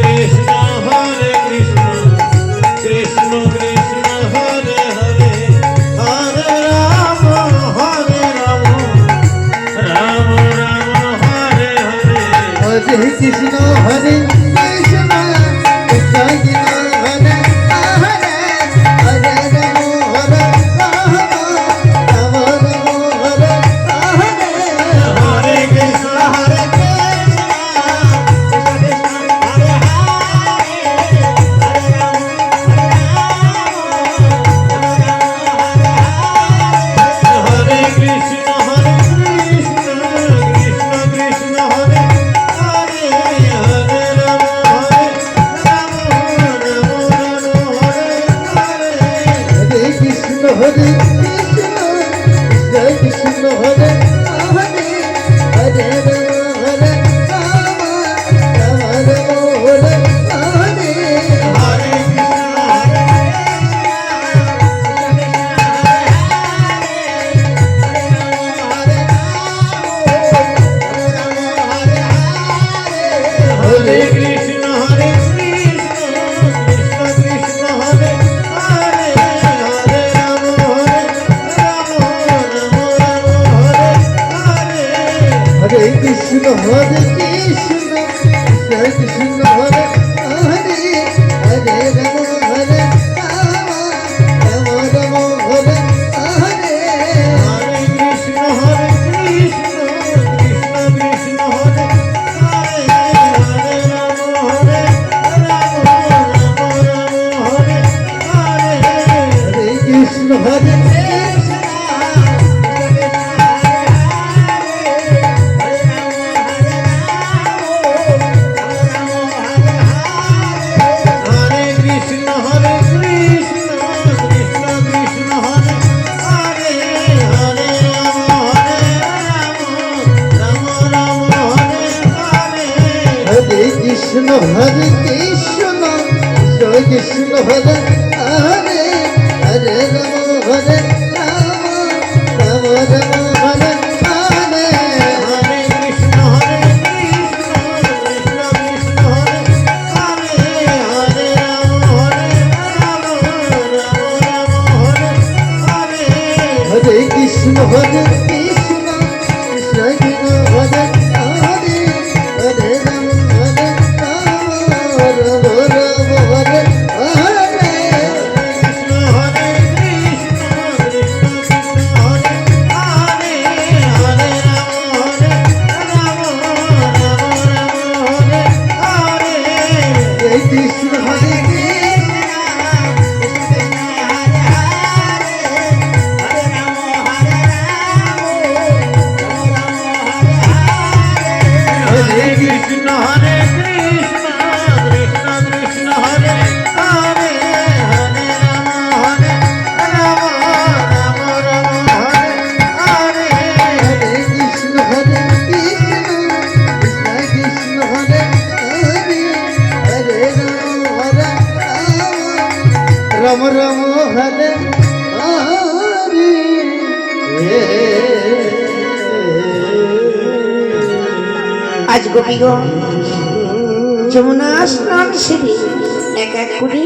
কৃষ্ণ হরে কৃষ্ণ কৃষ্ণ হরে হরে হরে রাম হরে রাম রাম হরে হরে হরে কৃষ্ণ হরে কৃষ্ণ কৃষ্ণ হরে হরে কৃষ্ণ হরে কৃষ্ণ কৃষ্ণ কৃষ্ণ হরে হরে কৃষ্ণ হরে হরে হরে হরে রাম রাম রাম হরে হরে হরে কৃষ্ণ হরে কৃষ্ণ হরে হরে কৃষ্ণ হরে কৃষ্ণ কৃষ্ণ হরে হরে হরে রাম হরে রাম রাম রাম হরে হরে হরে কৃষ্ণ হরে কৃষ্ণ কৃষ্ণ কৃষ্ণ হরে হরে হরে রাম হরে রাম রাম রাম হরে হরে হরে কৃষ্ণ হরে কৃষ্ণ হরে কৃষ্ণ কৃষ্ণ হরে হরে হরে রাম হরে রাম রাম রাম হরে হরে হরে কৃষ্ণ হরে কৃষ্ণ কৃষ্ণ কৃষ্ণ হরে হরে হরে রাম হরে রাম রাম রাম হরে হরে হরে কৃষ্ণ হরে কৃষ্ণ কৃষ্ণ কৃষ্ণ হরে হরে হরে রাম হরে কৃষ্ণ হরে কৃষ্ণ কৃষ্ণ কৃষ্ণ হরে হরে হরে রাম হরে রাম রাম রাম হরে হরে হরে কৃষ্ণ হরে কৃষ্ণ কৃষ্ণ কৃষ্ণ হরে হরে হরে রাম হরে রাম রাম হরে হরে আজ গোপীগণ যমুনা স্নান সেরে এক এক করে